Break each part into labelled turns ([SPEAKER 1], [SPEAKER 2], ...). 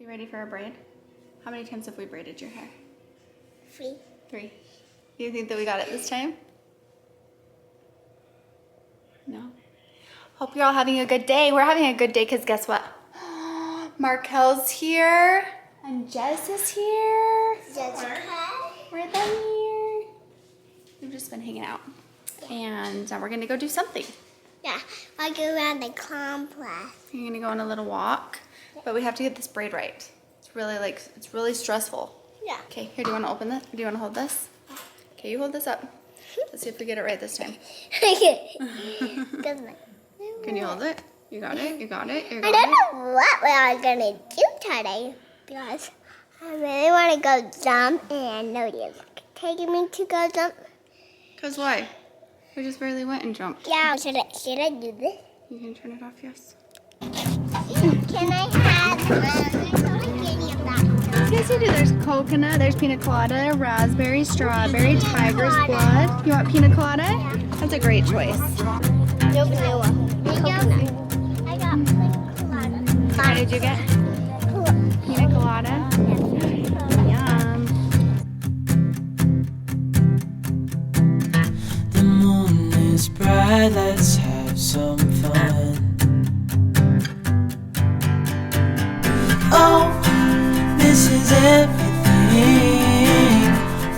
[SPEAKER 1] You ready for a braid? How many times have we braided your hair?
[SPEAKER 2] 3.
[SPEAKER 1] 3. You think that we got it this time? No? Hope you're all having a good day. We're having a good day because guess what? Markel's here and Jess is here.
[SPEAKER 2] Jessica.
[SPEAKER 1] We're them here. We've just been hanging out. And now we're gonna go do something.
[SPEAKER 2] Yeah, I'll go around the complex.
[SPEAKER 1] You're gonna go on a little walk, but we have to get this braid right. It's really stressful.
[SPEAKER 2] Yeah.
[SPEAKER 1] Okay, here, do you wanna open this? Do you wanna hold this? Okay, you hold this up. Let's see if we get it right this time. Can you hold it? You got it? You got it? You got
[SPEAKER 2] I don't know what we are gonna do today because I really want to go jump and nobody's taking me to go jump.
[SPEAKER 1] Cause why? We just barely went and jumped.
[SPEAKER 2] Yeah, should I do this?
[SPEAKER 1] You can turn it off, yes.
[SPEAKER 2] Can I have any of that?
[SPEAKER 1] Yes, you do. There's coconut, there's pina colada, raspberry, strawberry, tiger's blood. You want pina colada?
[SPEAKER 2] Yeah.
[SPEAKER 1] That's a great choice.
[SPEAKER 2] No vanilla. Coconut. I got pina colada.
[SPEAKER 1] What did you get? Pina colada? Yum.
[SPEAKER 3] The moon is bright, let's have some fun. Oh, this is everything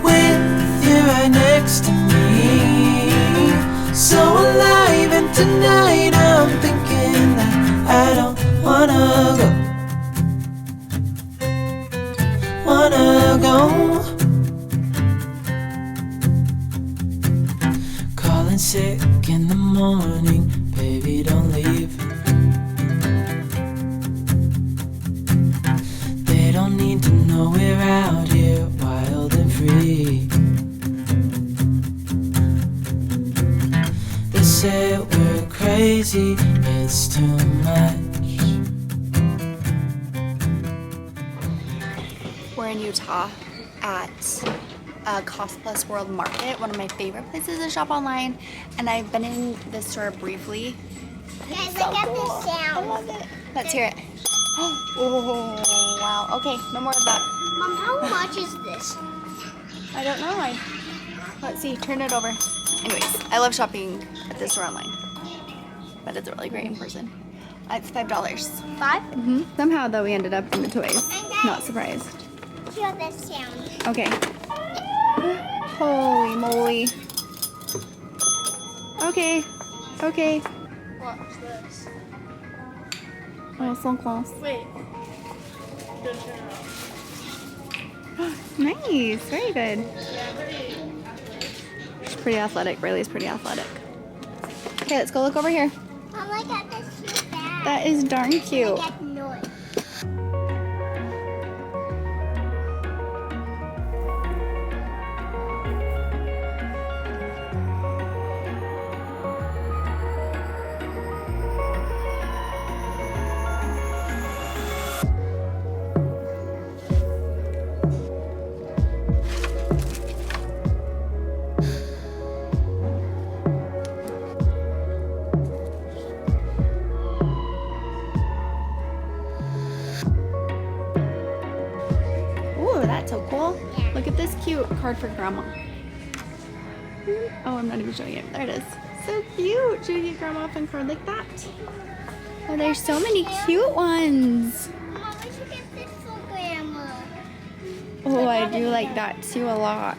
[SPEAKER 3] with you right next to me. So alive, and tonight I'm thinking that I don't wanna go. Calling sick in the morning, baby, don't leave. They don't need to know we're out here wild and free. They say we're crazy, it's too much.
[SPEAKER 1] We're in Utah at Cost Plus World Market, one of my favorite places to shop online. And I've been in this store briefly.
[SPEAKER 2] Guys, look at the sound.
[SPEAKER 1] I love it. Let's hear it. Oh, wow. Okay, no more of that.
[SPEAKER 2] Mom, how much is this?
[SPEAKER 1] I don't know. Let's see, turn it over. Anyways, I love shopping at this store online, but it's really great in person. It's $5.
[SPEAKER 2] 5?
[SPEAKER 1] Somehow, though, we ended up in the toys. Not surprised.
[SPEAKER 2] Hear this sound.
[SPEAKER 1] Okay. Holy moly. Okay. Okay.
[SPEAKER 4] Watch this.
[SPEAKER 1] Oh, so close.
[SPEAKER 4] Wait. Good turn off.
[SPEAKER 1] Nice. Very good.
[SPEAKER 4] Yeah, pretty athletic.
[SPEAKER 1] She's pretty athletic. Riley's pretty athletic. Okay, let's go look over here.
[SPEAKER 2] Oh my god, that's cute bag.
[SPEAKER 1] That is darn cute.
[SPEAKER 2] That noise.
[SPEAKER 1] Ooh, that's so cool.
[SPEAKER 2] Yeah.
[SPEAKER 1] Look at this cute card for grandma. Oh, I'm not even showing it. There it is. So cute. Should we get grandma a fun card like that? Oh, there's so many cute ones.
[SPEAKER 2] Mom, we should get this for Grandma.
[SPEAKER 1] Oh, I do like that too a lot.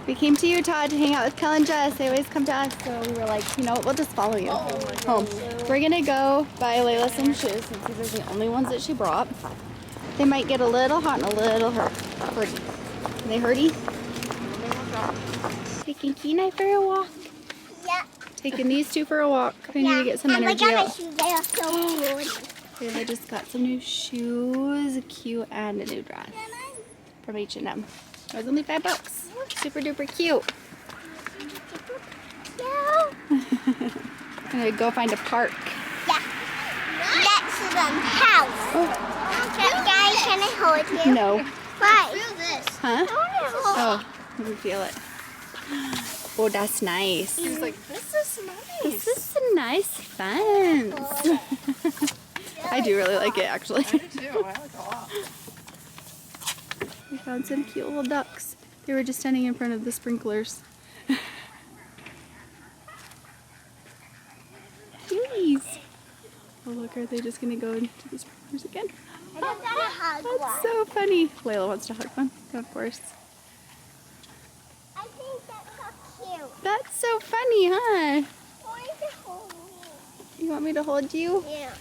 [SPEAKER 1] We came to Utah to hang out with Kale and Jess. They always come to us, so we were like, you know what, we'll just follow you home. We're gonna go buy Layla some shoes since these are the only ones that she brought. They might get a little hot and a little hurty. Are they hurty? Taking Kenai for a walk.
[SPEAKER 2] Yeah.
[SPEAKER 1] Taking these two for a walk. We need to get some energy
[SPEAKER 2] Oh my
[SPEAKER 1] out.
[SPEAKER 2] gosh, they are so good.
[SPEAKER 1] Layla just got some new shoes, a cute, and a new dress from H&M. It was only $5. Super duper cute.
[SPEAKER 2] Yeah.
[SPEAKER 1] I'm gonna go find a park.
[SPEAKER 2] Yeah. Next to the house.
[SPEAKER 1] Oh,
[SPEAKER 2] Daddy, can I hold you?
[SPEAKER 1] no.
[SPEAKER 2] Why? Feel this.
[SPEAKER 1] Huh?
[SPEAKER 2] Oh.
[SPEAKER 1] Oh, let me feel it. Oh, that's nice.
[SPEAKER 4] He's like, this is nice.
[SPEAKER 1] This is a nice fence. I do really like it, actually.
[SPEAKER 4] I do too. I like it a lot.
[SPEAKER 1] We found some cute little ducks. They were just standing in front of the sprinklers. Cuties! Oh look, are they just gonna go into the sprinklers again?
[SPEAKER 2] I just got a hug one.
[SPEAKER 1] That's so funny. Layla wants to hug one, of course.
[SPEAKER 2] I think that's so cute.
[SPEAKER 1] That's so funny, huh?
[SPEAKER 2] Why is it hold me?
[SPEAKER 1] You want me to hold you?
[SPEAKER 2] Yeah.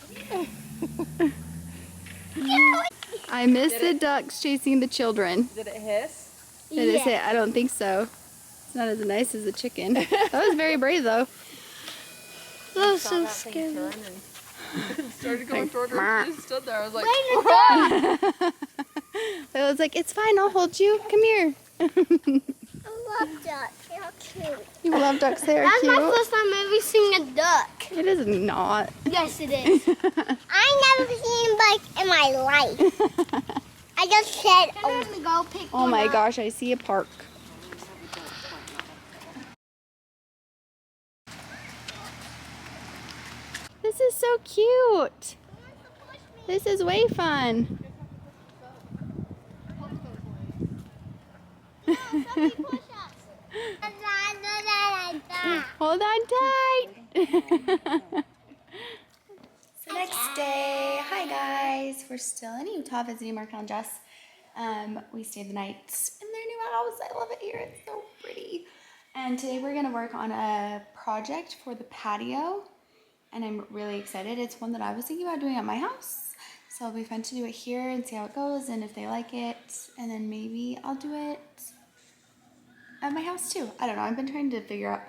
[SPEAKER 1] I miss the ducks chasing the children.
[SPEAKER 4] Did it hiss?
[SPEAKER 1] Did it say? I don't think so. It's not as nice as a chicken. That was very brave though.
[SPEAKER 2] That was so scary.
[SPEAKER 4] Started going toward her.
[SPEAKER 1] "Meh."
[SPEAKER 4] She just stood there. I was like,
[SPEAKER 1] Layla's like, it's fine, I'll hold you. Come here.
[SPEAKER 2] I love ducks. They're cute.
[SPEAKER 1] You love ducks, they are
[SPEAKER 2] That's
[SPEAKER 1] cute.
[SPEAKER 2] my first time ever seeing a duck.
[SPEAKER 1] It is not.
[SPEAKER 2] Yes, it is. I never seen like in my life. I just said, oh, go pick
[SPEAKER 1] Oh my gosh, I see a park. This is so cute. This is way fun. Hold on tight. So next day, hi guys. We're still in Utah visiting Kale and Jess. We stayed the night in their new house. I love it here. It's so pretty. And today we're gonna work on a project for the patio. And I'm really excited. It's one that I was thinking about doing at my house. So it'll be fun to do it here and see how it goes and if they like it. And then maybe I'll do it at my house too. I don't know. I've been trying to figure out.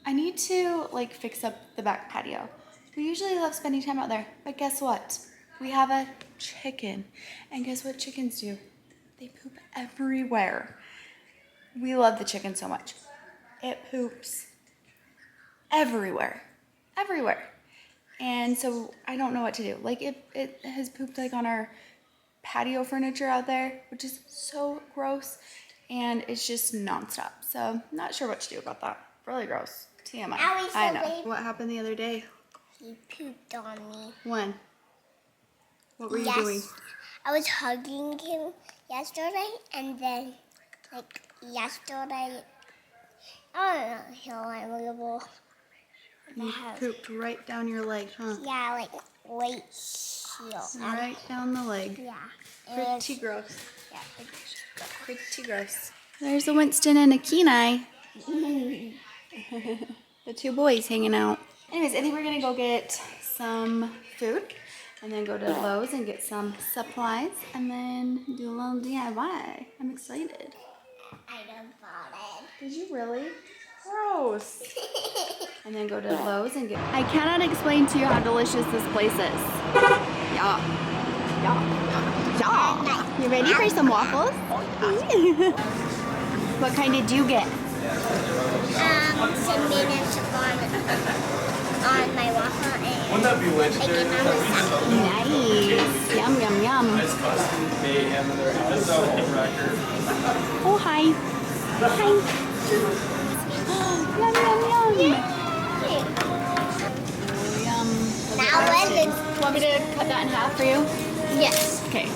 [SPEAKER 1] I need to like fix up the back patio. We usually love spending time out there, but guess what? We have a chicken. And guess what chickens do? They poop everywhere. We love the chicken so much. It poops everywhere. Everywhere. And so I don't know what to do. Like it has pooped like on our patio furniture out there, which is so gross. And it's just nonstop. So I'm not sure what to do about that. Really gross. TMI. I know. What happened the other day?
[SPEAKER 2] He pooped on me.
[SPEAKER 1] When? What were you doing?
[SPEAKER 2] I was hugging him yesterday, and then, like, yesterday, I don't know, he went over
[SPEAKER 1] You pooped right down your leg, huh?
[SPEAKER 2] Yeah, like, right here.
[SPEAKER 1] Right down the leg.
[SPEAKER 2] Yeah.
[SPEAKER 1] Pretty gross.
[SPEAKER 2] Yeah,
[SPEAKER 1] Pretty gross. There's a Winston and a Kenai. The two boys hanging out. Anyways, I think we're gonna go get some food and then go to Lowe's and get some supplies and then do a little DIY. I'm excited.
[SPEAKER 2] I done bought it.
[SPEAKER 1] Did you really? Gross. And then go to Lowe's and get... I cannot explain to you how delicious this place is. Yeah. Yeah. Yeah. You ready for some waffles? What kind did you get?
[SPEAKER 2] Some minutes on my waffle and
[SPEAKER 5] Wouldn't that be legendary?
[SPEAKER 1] Nice. Yum, yum, yum.
[SPEAKER 5] Mayhem in their house. Record.
[SPEAKER 1] Oh, hi. Hi. Yum, yum, yum. Oh, yum.
[SPEAKER 2] Now when
[SPEAKER 1] Want me to cut that in half for you?
[SPEAKER 2] yes.
[SPEAKER 1] Okay.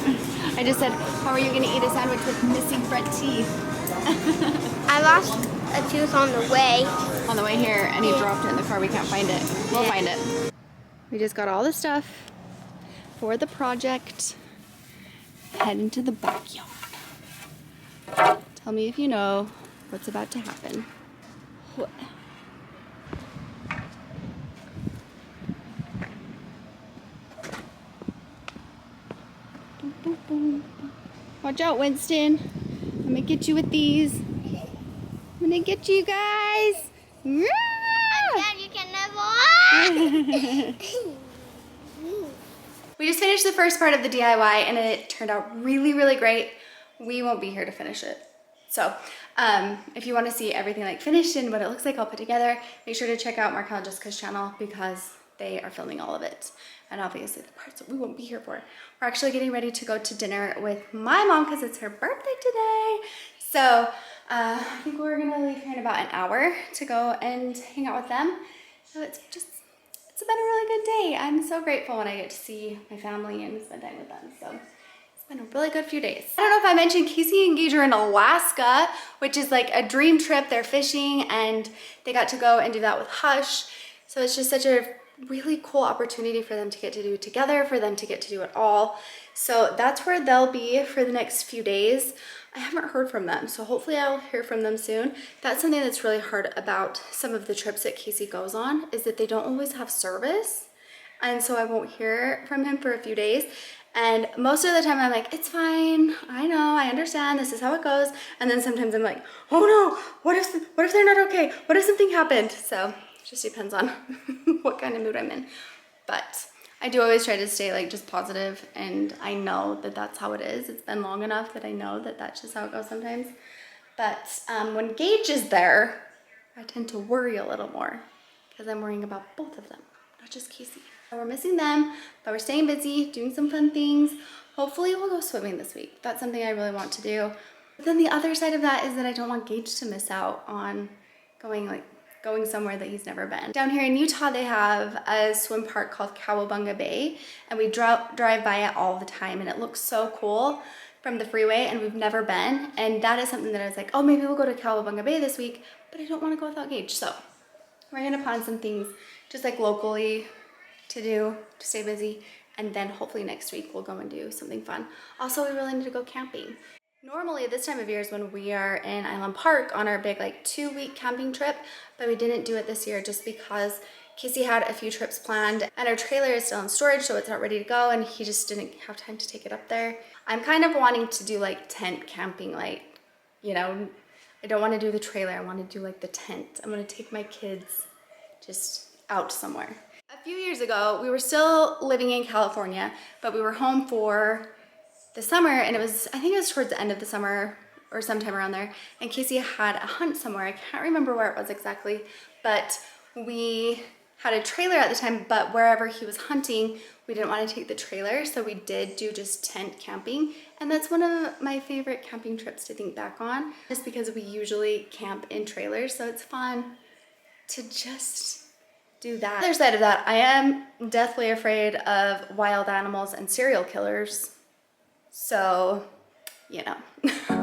[SPEAKER 1] I just said, how are you going to eat a sandwich with missing front teeth?
[SPEAKER 2] I lost a tooth on the way.
[SPEAKER 1] On the way here, and he dropped it in the car. We can't find it. We'll find it. We just got all the stuff for the project. Heading to the backyard. Tell me if you know what's about to happen. What? Watch out, Winston. I'm gonna get you with these. I'm gonna get you guys.
[SPEAKER 2] Dad, you can never.
[SPEAKER 1] We just finished the first part of the DIY and it turned out really, really great. We won't be here to finish it. So if you want to see everything like finished and what it looks like all put together, make sure to check out Kale and Jessica's channel because they are filming all of it. And obviously the parts that we won't be here for. We're actually getting ready to go to dinner with my mom because it's her birthday today. So I think we're gonna leave here in about an hour to go and hang out with them. So it's it's been a really good day. I'm so grateful when I get to see my family and spend time with them. So it's been a really good few days. I don't know if I mentioned Casey and Gage are in Alaska, which is like a dream trip. They're fishing and they got to go and do that with Hush. So it's just such a really cool opportunity for them to get to do it together, for them to get to do it all. So that's where they'll be for the next few days. I haven't heard from them, so hopefully I'll hear from them soon. That's something that's really hard about some of the trips that Casey goes on, is that they don't always have service. And so I won't hear from him for a few days. And most of the time I'm like, it's fine, I know, I understand, this is how it goes. And then sometimes I'm like, oh no, what if they're not okay? What if something happened? So it just depends on what kind of mood I'm in. But I do always try to stay like just positive, and I know that that's how it is. It's been long enough that I know that that's just how it goes sometimes. But when Gage is there, I tend to worry a little more because I'm worrying about both of them, not just Casey. So we're missing them, but we're staying busy, doing some fun things. Hopefully we'll go swimming this week. That's something I really want to do. But then the other side of that is that I don't want Gage to miss out on going somewhere that he's never been. Down here in Utah, they have a swim park called Cowabunga Bay, and we drive by it all the time, and it looks so cool from the freeway, and we've never been. And that is something that I was like, oh, maybe we'll go to Cowabunga Bay this week, but I don't want to go without Gage. So we're gonna plan some things just like locally to do to stay busy, and then hopefully next week we'll go and do something fun. Also, we really need to go camping. Normally this time of year is when we are in Island Park on our big like 2-week camping trip, but we didn't do it this year just because Casey had a few trips planned and our trailer is still in storage, so it's not ready to go, and he just didn't have time to take it up there. I'm kind of wanting to do like tent camping, like, you know, I don't want to do the trailer, I want to do like the tent. I'm going to take my kids just out somewhere. A few years ago, we were still living in California, but we were home for the summer, and I think it was towards the end of the summer or sometime around there, and Casey had a hunt somewhere. I can't remember where it was exactly, but we had a trailer at the time, but wherever he was hunting, we didn't want to take the trailer, so we did do just tent camping, and that's one of my favorite camping trips to think back on, just because we usually camp in trailers, so it's fun to just do that. The other side of that, I am deathly afraid of wild animals and serial killers. So, you know.